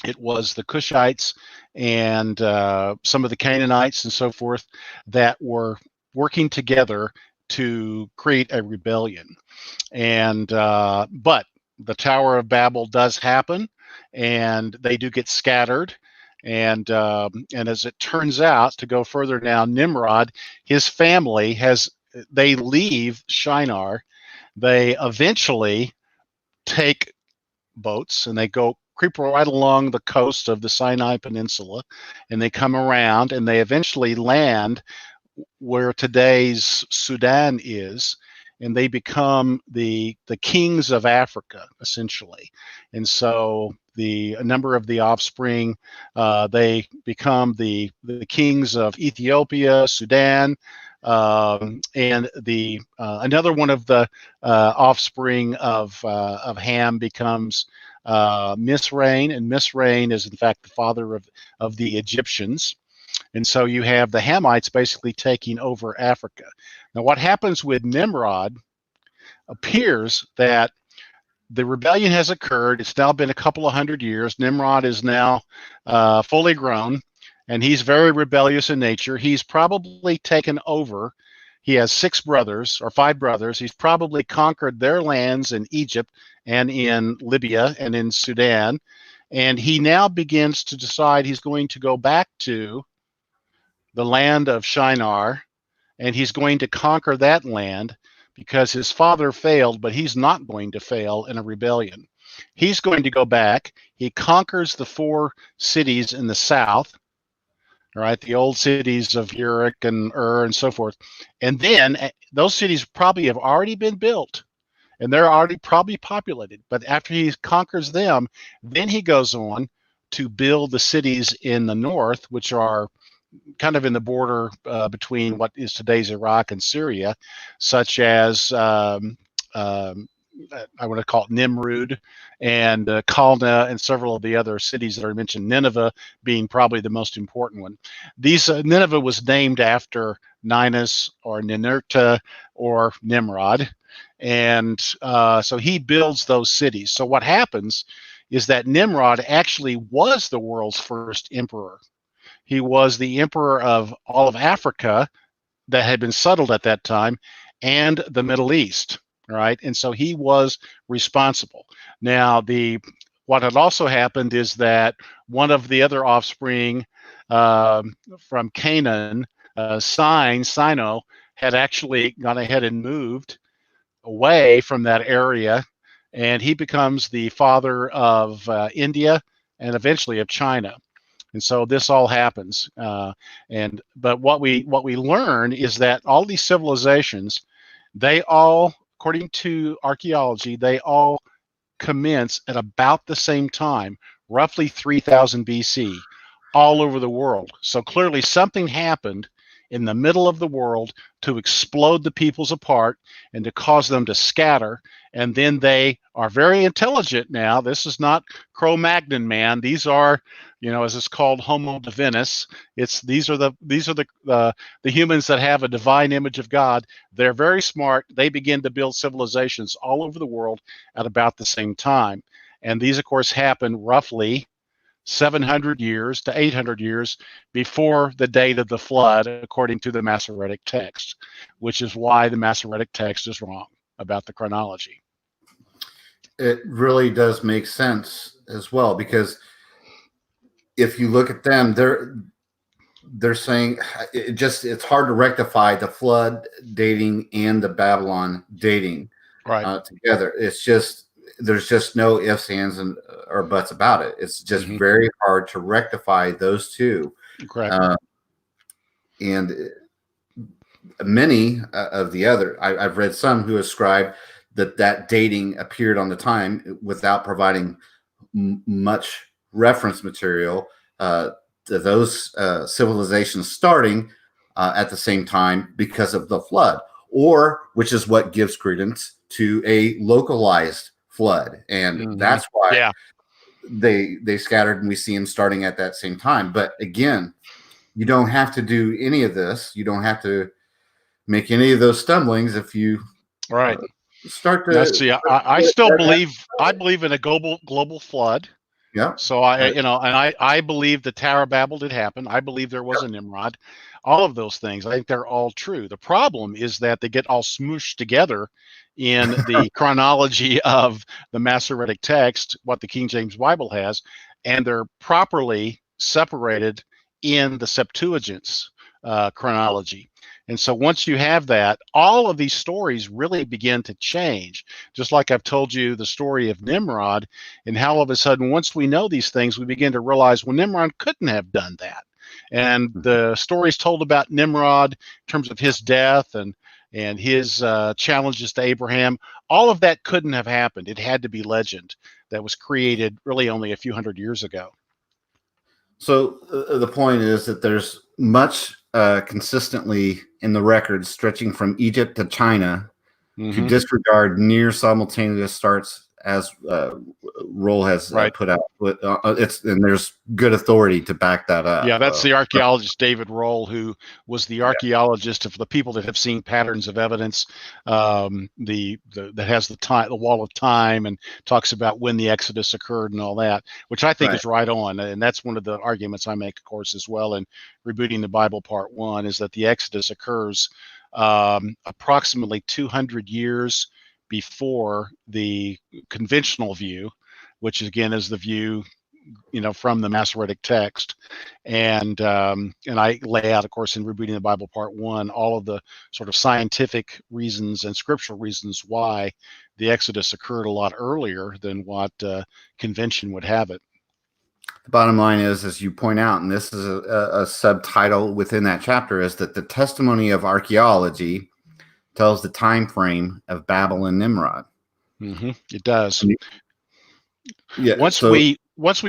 S5: it was the Cushites and some of the Canaanites and so forth that were working together to create a rebellion. And but the Tower of Babel does happen, and they do get scattered. And as it turns out, to go further now, Nimrod, his family they leave Shinar. They eventually take boats and they creep right along the coast of the Sinai Peninsula, and they come around and they eventually land where today's Sudan is. and they become the kings of Africa, essentially. And so a number of the offspring, they become the kings of Ethiopia, Sudan, and another one of the offspring of Ham becomes Misraim, and Misraim is in fact the father of the Egyptians. And so you have the Hamites basically taking over Africa. Now, what happens with Nimrod appears that the rebellion has occurred. It's now been a couple of hundred years. Nimrod is now fully grown, and he's very rebellious in nature. He's probably taken over. He has 6 brothers or 5 brothers. He's probably conquered their lands in Egypt and in Libya and in Sudan. And he now begins to decide he's going to go back to the land of Shinar, and he's going to conquer that land because his father failed, but he's not going to fail in a rebellion. He's going to go back. He conquers the 4 cities in the south, right? The old cities of Uruk and Ur and so forth. And then those cities probably have already been built, and they're already probably populated. But after he conquers them, then he goes on to build the cities in the north, which are kind of in the border between what is today's Iraq and Syria, such as I want to call it Nimrud and Kalna and several of the other cities that are mentioned, Nineveh being probably the most important one. Nineveh was named after Ninus or Ninurta or Nimrod. And so he builds those cities. So what happens is that Nimrod actually was the world's first emperor. He was the emperor of all of Africa that had been settled at that time and the Middle East, right? And so he was responsible. Now, what had also happened is that one of the other offspring from Canaan, Sino, had actually gone ahead and moved away from that area, and he becomes the father of India and eventually of China. And so this all happens. But what we learn is that all these civilizations, they all, according to archaeology, they all commence at about the same time, roughly 3000 BC, all over the world. So clearly something happened in the middle of the world to explode the peoples apart and to cause them to scatter. And then they are very intelligent now. This is not Cro-Magnon man. These are, as it's called, Homo divinus. These are the humans that have a divine image of God. They're very smart. They begin to build civilizations all over the world at about the same time. And these, of course, happen roughly 700 years to 800 years before the date of the flood, according to the Masoretic text, which is why the Masoretic text is wrong about the chronology.
S4: It really does make sense as well, because if you look at them, they're saying it's hard to rectify the flood dating and the Babylon dating together. It's just, there's just no ifs, ands, or buts about it. It's just very hard to rectify those two.
S5: Correct.
S4: And many of the other, I've read some who ascribe that dating appeared on the time without providing much reference material to those civilizations starting at the same time because of the flood, or which is what gives credence to a localized flood, and that's why they scattered, and we see them starting at that same time. But again, you don't have to do any of this. You don't have to make any of those stumblings if you start to.
S5: I believe in a global flood.
S4: Yeah.
S5: So I believe the Tower of Babel did happen. I believe there was a Nimrod. All of those things, I think they're all true. The problem is that they get all smooshed together in the chronology of the Masoretic text, what the King James Bible has, and they're properly separated in the Septuagint's chronology. And so once you have that, all of these stories really begin to change. Just like I've told you the story of Nimrod, and how all of a sudden, once we know these things, we begin to realize, well, Nimrod couldn't have done that. And the stories told about Nimrod in terms of his death and and his challenges to Abraham. All of that couldn't have happened. It had to be legend that was created really only a few hundred years ago.
S4: So the point is that there's much consistently in the records stretching from Egypt to China to disregard near simultaneous starts, as Roll has put out. And there's good authority to back that up.
S5: Yeah, that's the archaeologist David Roll, who was the archaeologist of the people that have seen patterns of evidence. That has the wall of time, and talks about when the Exodus occurred and all that, which I think is right on. And that's one of the arguments I make, of course, as well in Rebooting the Bible Part 1, is that the Exodus occurs approximately 200 years before the conventional view, which again is the view, from the Masoretic text, and I lay out, of course, in Rebooting the Bible Part 1, all of the sort of scientific reasons and scriptural reasons why the Exodus occurred a lot earlier than what convention would have it.
S4: The bottom line is, as you point out, and this is a subtitle within that chapter, is that the testimony of archaeology tells the time frame of Babel and Nimrod.
S5: It does.
S4: Yeah.
S5: Once we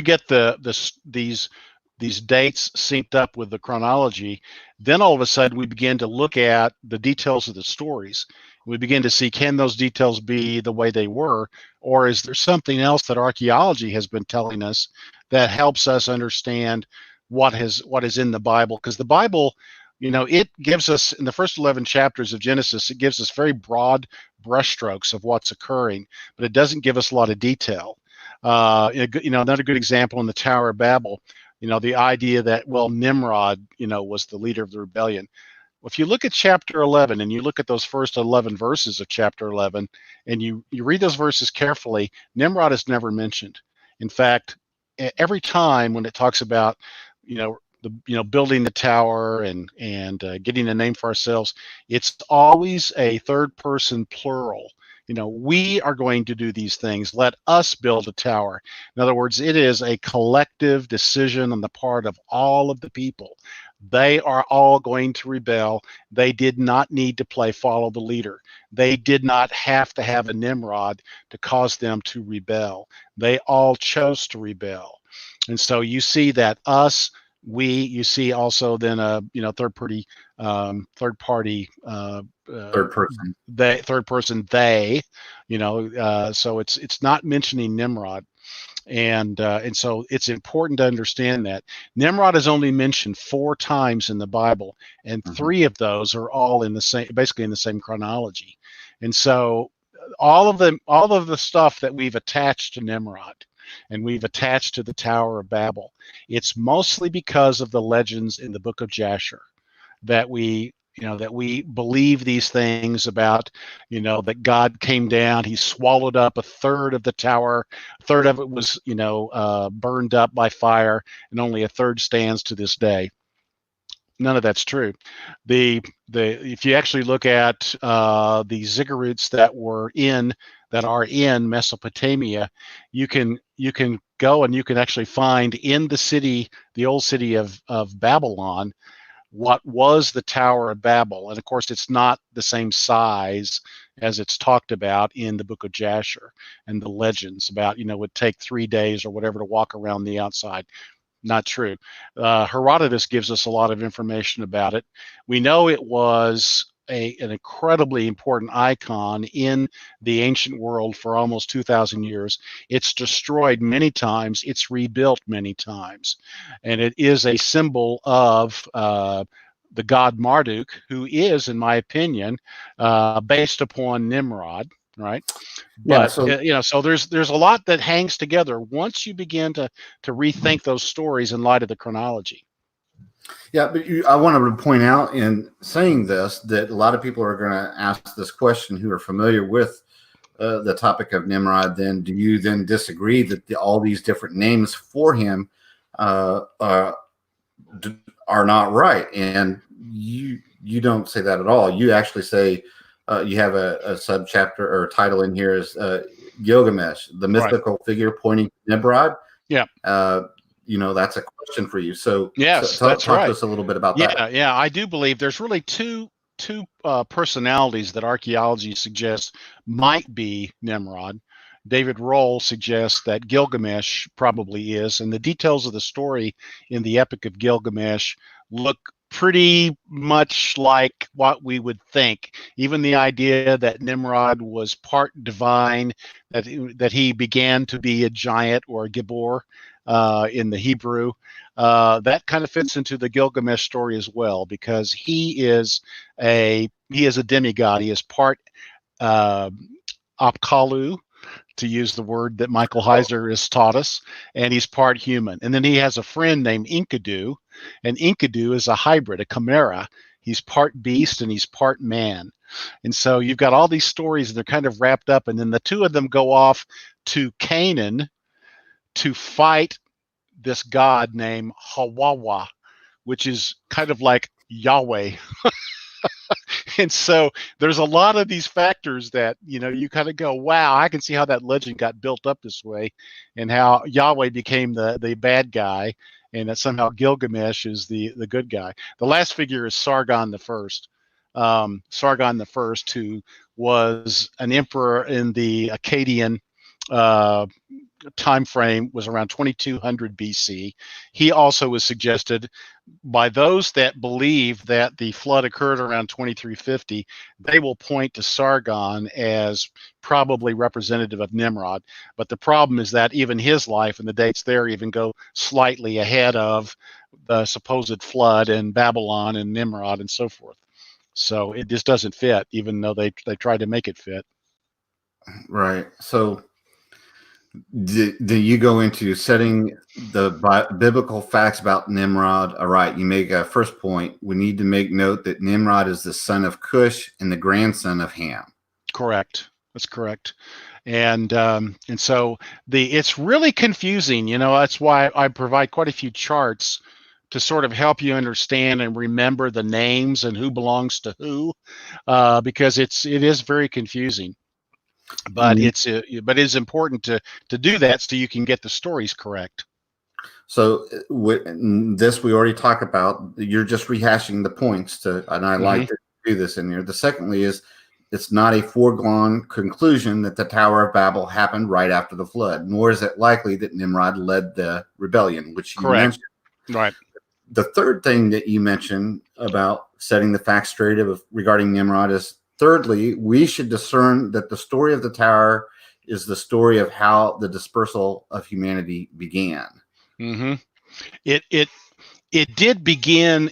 S5: get these dates synced up with the chronology, then all of a sudden we begin to look at the details of the stories. We begin to see, can those details be the way they were, or is there something else that archaeology has been telling us that helps us understand what is in the Bible? Because the Bible, it gives us, in the first 11 chapters of Genesis, it gives us very broad brushstrokes of what's occurring, but it doesn't give us a lot of detail. Another good example in the Tower of Babel, the idea that, Nimrod, was the leader of the rebellion. If you look at chapter 11 and you look at those first 11 verses of chapter 11 and you read those verses carefully, Nimrod is never mentioned. In fact, every time when it talks about, building the tower and getting a name for ourselves, it's always a third person plural. We are going to do these things. Let us build a tower. In other words, it is a collective decision on the part of all of the people. They are all going to rebel. They did not need to follow the leader. They did not have to have a Nimrod to cause them to rebel. They all chose to rebel. And so you see that you see also then a third person, they, so it's not mentioning Nimrod. And so it's important to understand that Nimrod is only mentioned 4 times in the Bible, and 3 of those are all basically in the same chronology. And so all of the stuff that we've attached to Nimrod and we've attached to the Tower of Babel, it's mostly because of the legends in the book of Jasher that we believe these things about, that God came down, he swallowed up a third of the tower, a third of it was, burned up by fire, and only a third stands to this day. None of that's true. If you actually look at the ziggurats that are in Mesopotamia, you can go and you can actually find in the old city of Babylon, what was the Tower of Babel. And of course, it's not the same size as it's talked about in the book of Jasher and the legends about, it would take 3 days or whatever to walk around the outside. Not true. Herodotus gives us a lot of information about it. We know it was an incredibly important icon in the ancient world for almost 2,000 years. It's destroyed many times. It's rebuilt many times. And it is a symbol of the god Marduk, who is, in my opinion, based upon Nimrod. Right. But, so there's a lot that hangs together once you begin to rethink those stories in light of the chronology.
S4: Yeah, but I wanted to point out in saying this that a lot of people are going to ask this question who are familiar with the topic of Nimrod. Then do you then disagree that all these different names for him are not right? And you don't say that at all. You actually say you have a subchapter or title in here is Gilgamesh, the mythical figure pointing to Nimrod. Yeah. That's a question for you. So
S5: yes,
S4: talk
S5: that's right.
S4: to us a little bit about that.
S5: Yeah, I do believe there's really two two personalities that archaeology suggests might be Nimrod. David Roll suggests that Gilgamesh probably is, and the details of the story in the Epic of Gilgamesh look pretty much like what we would think. Even the idea that Nimrod was part divine, that he began to be a giant or a Gibor in the Hebrew, that kind of fits into the Gilgamesh story as well, because he is a demigod. He is part Apkallu, to use the word that Michael Heiser has taught us, and he's part human. And then he has a friend named Enkidu, and Enkidu is a hybrid, a chimera. He's part beast and he's part man. And so you've got all these stories, and they're kind of wrapped up, and then the two of them go off to Canaan to fight this god named Hawawa, which is kind of like Yahweh. And so there's a lot of these factors that, you kind of go, wow, I can see how that legend got built up this way, and how Yahweh became the bad guy, and that somehow Gilgamesh is the good guy. The last figure is Sargon the First. Sargon the First, who was an emperor in the Akkadian time frame, was around 2200 BC. He also was suggested by those that believe that the flood occurred around 2350. They will point to Sargon as probably representative of Nimrod. But the problem is that even his life and the dates there even go slightly ahead of the supposed flood in Babylon and Nimrod and so forth. So it just doesn't fit, even though they tried to make it fit.
S4: Right. So do you go into setting the biblical facts about Nimrod? All right, you make a first point. We need to make note that Nimrod is the son of Cush and the grandson of Ham.
S5: Correct. That's correct. And so it's really confusing. That's why I provide quite a few charts to sort of help you understand and remember the names and who belongs to who, because it is very confusing. But it's important to do that so you can get the stories correct.
S4: So this we already talked about. You're just rehashing the points and I like to do this in here. The secondly is, it's not a foregone conclusion that the Tower of Babel happened right after the flood, nor is it likely that Nimrod led the rebellion, which you mentioned.
S5: Right.
S4: The third thing that you mentioned about setting the facts straight regarding Nimrod is, thirdly, we should discern that the story of the tower is the story of how the dispersal of humanity began.
S5: Mm-hmm. It did begin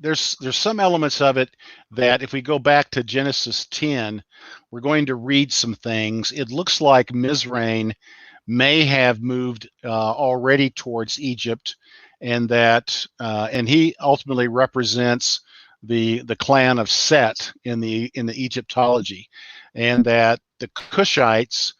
S5: there's some elements of it that if we go back to Genesis 10, we're going to read some things. It looks like Mizraim may have moved already towards Egypt, and that and he ultimately represents the clan of Set in the Egyptology, and that the Cushites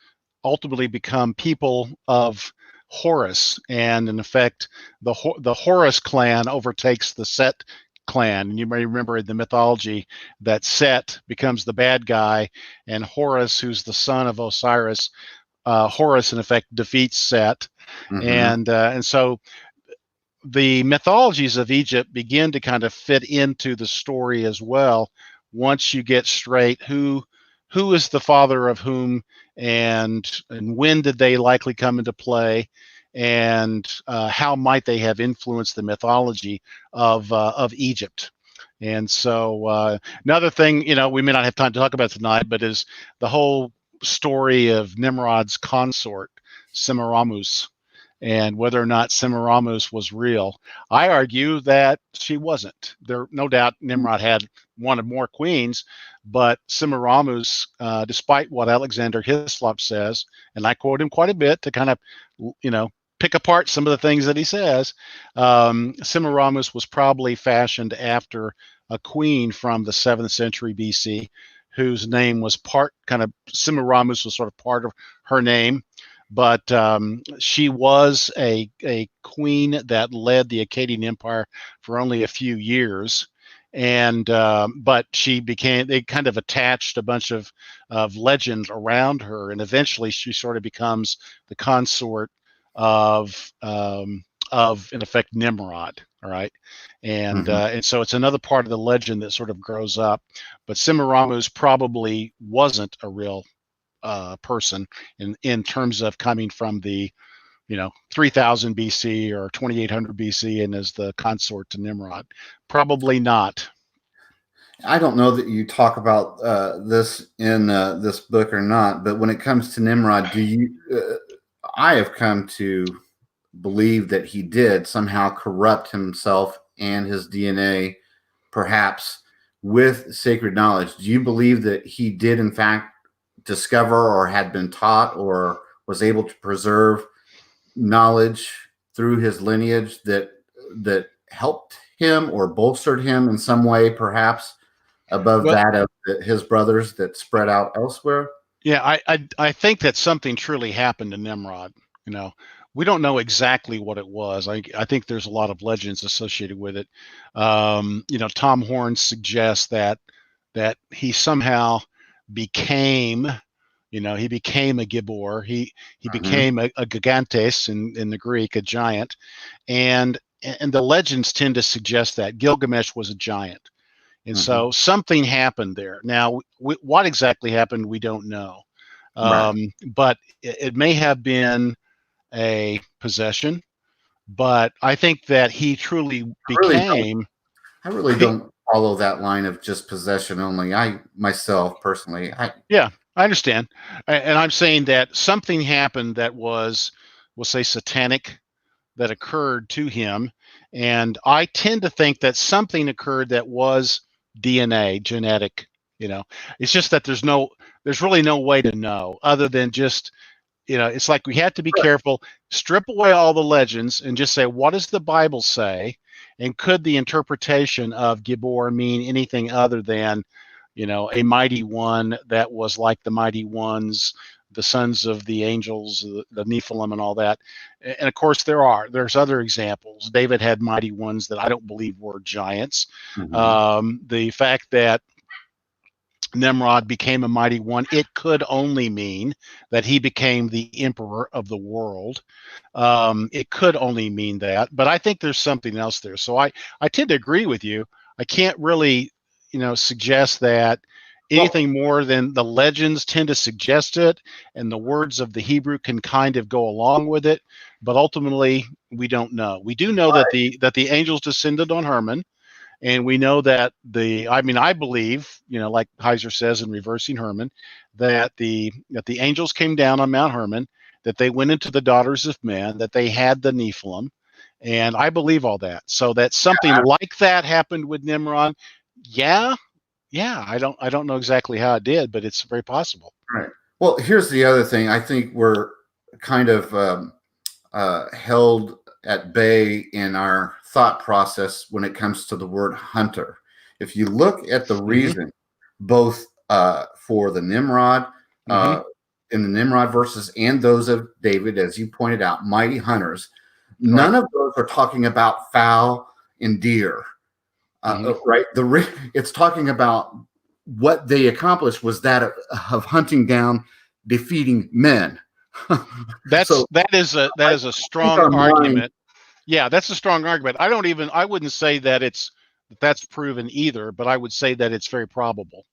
S5: ultimately become people of Horus, and in effect the Horus clan overtakes the Set clan. And you may remember in the mythology that Set becomes the bad guy, and Horus, who's the son of Osiris, Horus in effect defeats Set. And so the mythologies of Egypt begin to kind of fit into the story as well, once you get straight who is the father of whom, and when did they likely come into play, and how might they have influenced the mythology of Egypt. And so another thing, we may not have time to talk about tonight, but is the whole story of Nimrod's consort, Semiramis, and whether or not Semiramis was real. I argue that she wasn't. There, no doubt Nimrod had wanted more queens, but Semiramis, despite what Alexander Hislop says, and I quote him quite a bit to kind of, pick apart some of the things that he says, Semiramis was probably fashioned after a queen from the 7th century BC, whose name was Semiramis was sort of part of her name. But she was a queen that led the Akkadian Empire for only a few years, and but they kind of attached a bunch of legends around her, and eventually she sort of becomes the consort of in effect Nimrod. All right,
S4: Mhm.
S5: and so it's another part of the legend that sort of grows up. But Semiramis probably wasn't a real person in terms of coming from the 3000 BC or 2800 BC and as the consort to Nimrod. Probably not.
S4: I don't know that you talk about this in this book or not, but when it comes to Nimrod, do you? I have come to believe that he did somehow corrupt himself and his DNA, perhaps with sacred knowledge. Do you believe that he did, in fact, discover or had been taught or was able to preserve knowledge through his lineage that helped him or bolstered him in some way, perhaps above
S5: Well,
S4: that of his brothers that spread out elsewhere?
S5: yeah, I think that something truly happened to Nimrod. You know, we don't know exactly what it was. I think there's a lot of legends associated with it. Tom Horn suggests that he somehow became, he became a Gibor. He
S4: Mhm.
S5: became a gigantes in the Greek, a giant, and and the legends tend to suggest that Gilgamesh was a giant. And
S4: Mhm.
S5: so something happened there. Now, what exactly happened, we don't know.
S4: Right.
S5: But it may have been a possession. But I think that he truly
S4: I really don't.
S5: became.
S4: I really
S5: He,
S4: don't follow that line of just possession only. I myself personally, I
S5: yeah, I understand, and I'm saying that something happened that was, we'll say, satanic, that occurred to him, and I tend to think that something occurred that was DNA, genetic. It's just that there's really no way to know other than just, it's like we have to be careful, strip away all the legends and just say, what does the Bible say? And could the interpretation of Gibor mean anything other than, a mighty one that was like the mighty ones, the sons of the angels, the Nephilim, and all that? And of course, there's other examples. David had mighty ones that I don't believe were giants.
S4: Mhm.
S5: The fact that Nimrod became a mighty one, it could only mean that he became the emperor of the world. It could only mean that, but I think there's something else there. So I tend to agree with you. I can't really, suggest that
S4: Well,
S5: anything more than the legends tend to suggest it, and the words of the Hebrew can kind of go along with it. But ultimately, we don't know. We do know that the angels descended on Herman, and we know that I believe, like Heiser says in Reversing Herman, that the angels came down on Mount Herman, that they went into the daughters of men, that they had the Nephilim, and I believe all that. So that something like that happened with Nimrod. Yeah, yeah. I don't know exactly how it did, but it's very possible.
S4: right. Well, here's the other thing. I think we're kind of held at bay in our thought process when it comes to the word hunter. If you look at the
S5: Hmm.
S4: reason, both for the Nimrod,
S5: Hmm.
S4: uh, in the Nimrod verses and those of David, as you pointed out, mighty hunters,
S5: Right.
S4: none of those are talking about fowl and deer.
S5: Hmm.
S4: Right? It's talking about what they accomplished was that of hunting down, defeating men. So
S5: That is a
S4: I think
S5: strong
S4: our mind,
S5: argument. Yeah, that's a strong argument. I wouldn't say that's proven either, but I would say that it's very probable.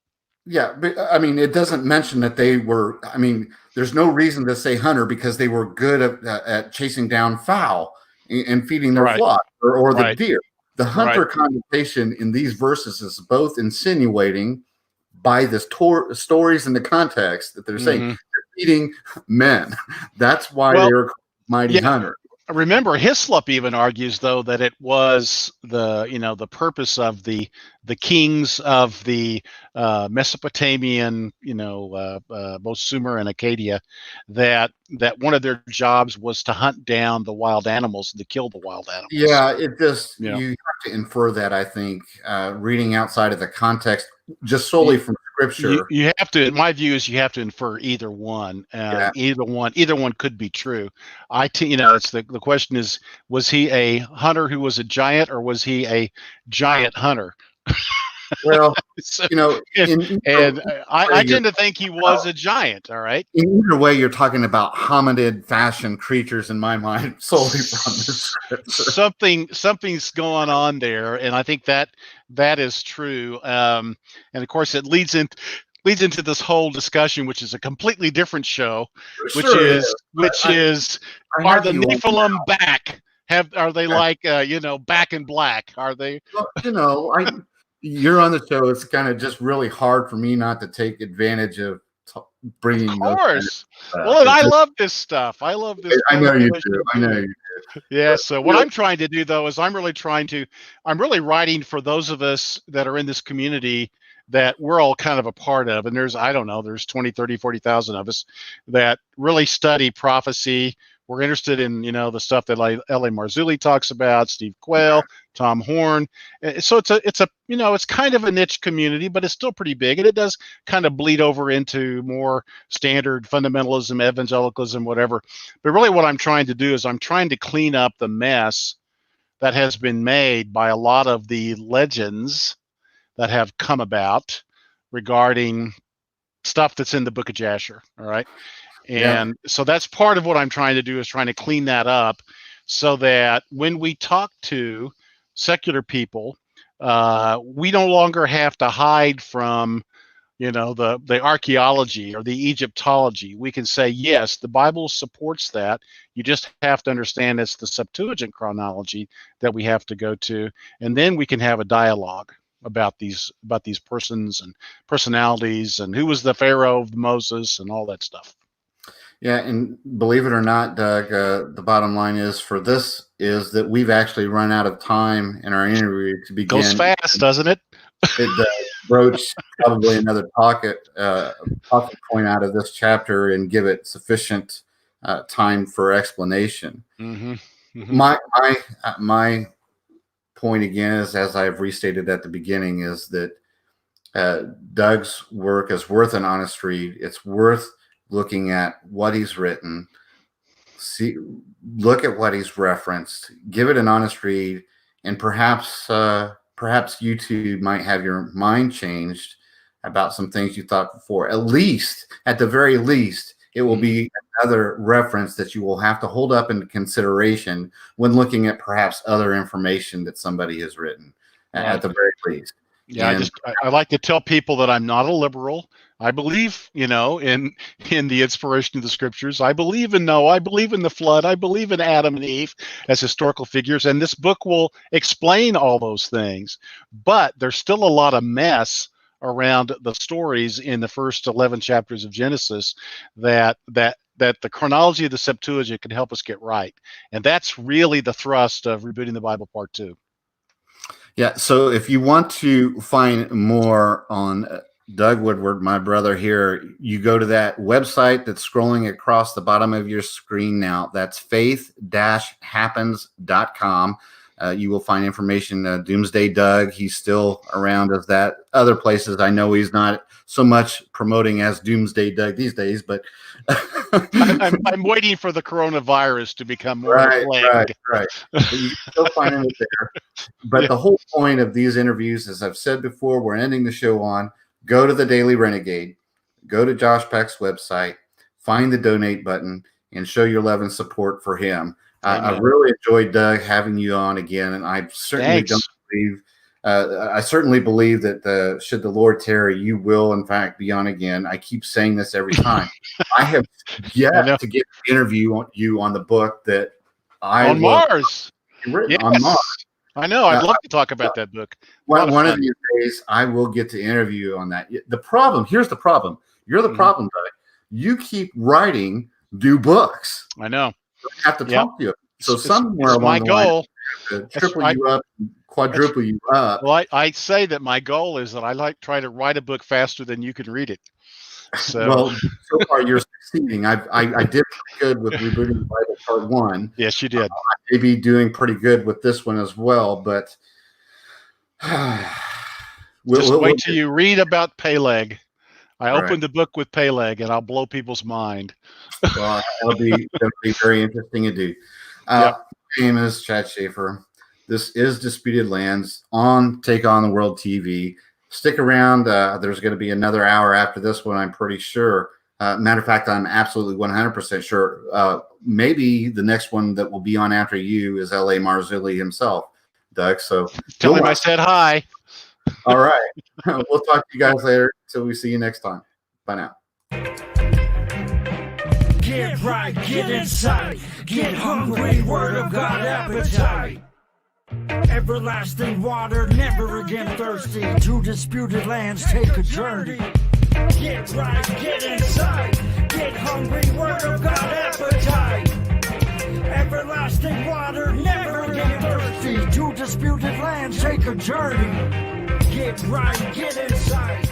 S4: yeah, but I mean, it doesn't mention that they were. I mean, there's no reason to say hunter because they were good at chasing down fowl and feeding their
S5: Right,
S4: flock or the
S5: right,
S4: deer. The
S5: right.
S4: hunter connotation in these verses is both insinuating by the stories and the context that they're saying
S5: Hmm.
S4: they're feeding men. That's why
S5: Well,
S4: they're mighty
S5: yeah.
S4: hunter.
S5: Remember, Hislop even argues, though, that it was the purpose of the kings of the Mesopotamian, both Sumer and Acadia, that one of their jobs was to hunt down the wild animals and to kill the wild animals.
S4: Yeah, it just
S5: You know,
S4: you have to infer that. I think reading outside of the context, just
S5: you,
S4: solely from scripture.
S5: you have to. My view is you have to infer either one.
S4: Yeah,
S5: Either one could be true. It's the question is, was he a hunter who was a giant, or was he a giant hunter?
S4: Well,
S5: So,
S4: you know,
S5: and I tend to think he was a giant. All right.
S4: in either way, you're talking about hominid fashion creatures in my mind, solely from this scripture.
S5: Something's going on there, and I think that is true. And of course, it leads into this whole discussion, which is a completely different show, which
S4: Sure
S5: is
S4: I
S5: are
S4: have
S5: the
S4: you on
S5: Nephilim back? Are they like back in black? Are they?
S4: Well, you're on the show. It's kind of just really hard for me not to take advantage of bringing
S5: Of
S4: those.
S5: course.
S4: Kind of
S5: Well, and I love this stuff. I love this.
S4: I know you
S5: manipulation
S4: do. I know you do.
S5: Yeah. So what I'm trying to do though is I'm really writing for those of us that are in this community that we're all kind of a part of. And there's 20, 30, 40,000 of us that really study prophecy. We're interested in, the stuff that L.A. Marzulli talks about, Steve Quayle, Tom Horn. So it's kind of a niche community, but it's still pretty big. And it does kind of bleed over into more standard fundamentalism, evangelicalism, whatever. But really what I'm trying to do is I'm trying to clean up the mess that has been made by a lot of the legends that have come about regarding stuff that's in the book of Jasher. All right. And so that's part of what I'm trying to do, is trying to clean that up so that when we talk to secular people, we no longer have to hide from, the archaeology or the Egyptology. We can say, yes, the Bible supports that. You just have to understand it's the Septuagint chronology that we have to go to. And then we can have a dialogue about these persons and personalities and who was the Pharaoh of Moses and all that stuff.
S4: Yeah, and believe it or not, Doug, the bottom line is that we've actually run out of time in our interview to begin.
S5: Goes fast, doesn't it?
S4: It broach probably another talking point out of this chapter and give it sufficient time for explanation.
S5: Mm-hmm. Mm-hmm.
S4: My point again is, as I've restated at the beginning, is that Doug's work is worth an honest read. It's worth looking at what he's written, look at what he's referenced, give it an honest read, and perhaps you two might have your mind changed about some things you thought before. At the very least, it will be another reference that you will have to hold up into consideration when looking at perhaps other information that somebody has written, at the very least.
S5: Yeah, I like to tell people that I'm not a liberal. I believe, in the inspiration of the scriptures. I believe in Noah. I believe in the flood. I believe in Adam and Eve as historical figures. And this book will explain all those things. But there's still a lot of mess around the stories in the first 11 chapters of Genesis that the chronology of the Septuagint can help us get right. And that's really the thrust of Rebooting the Bible Part 2.
S4: Yeah, so if you want to find more on Doug Woodward, my brother here, you go to that website that's scrolling across the bottom of your screen now. That's faith-happens.com. You will find information. Doomsday Doug, he's still around as that. Other places, I know he's not so much promoting as Doomsday Doug these days, but
S5: I'm waiting for the coronavirus to become more
S4: right.
S5: But
S4: you can still find him there. But the whole point of these interviews, as I've said before, we're ending the show on, go to the Daily Renegade, go to Josh Peck's website, find the donate button, and show your love and support for him. I really enjoyed, Doug, having you on again, and I certainly believe that should the Lord tarry, you will in fact be on again. I keep saying this every time. I have yet to get an interview on you on the book that
S5: on Mars.
S4: Written on Mars.
S5: I know. I'd love to talk about that book.
S4: One of these days, I will get to interview you on that. Here's the problem. You're the problem, Doug. You keep writing new books.
S5: I know.
S4: I have to talk to you. So somewhere along the line, triple you up, quadruple you up.
S5: Well, I say that my goal is that I try to write a book faster than you can read it. So,
S4: well, so far you're succeeding. I did pretty good with Rebooting the Bible Part 1.
S5: Yes, you did.
S4: I may be doing pretty good with this one as well, but
S5: wait till you read about Peleg. I opened the book with Peleg, and I'll blow people's mind.
S4: Well, that'll be very interesting to do. My name is Chad Schaefer. This is Disputed Lands on Take on the World TV. stick around. There's going to be another hour after this one, I'm pretty sure. Matter of fact, I'm absolutely 100% sure. Maybe the next one that will be on after you is L.A. Marzulli himself, Doug. So
S5: Tell him I said hi.
S4: All right. We'll talk to you guys later. Till we see you next time. Bye now.
S2: Get right, get inside, get hungry, word of God appetite. Everlasting water, never again thirsty. To disputed lands, take a journey. Get right, get inside, get hungry, word of God appetite. Everlasting water, never again thirsty. To disputed lands, take a journey. Get right, get inside.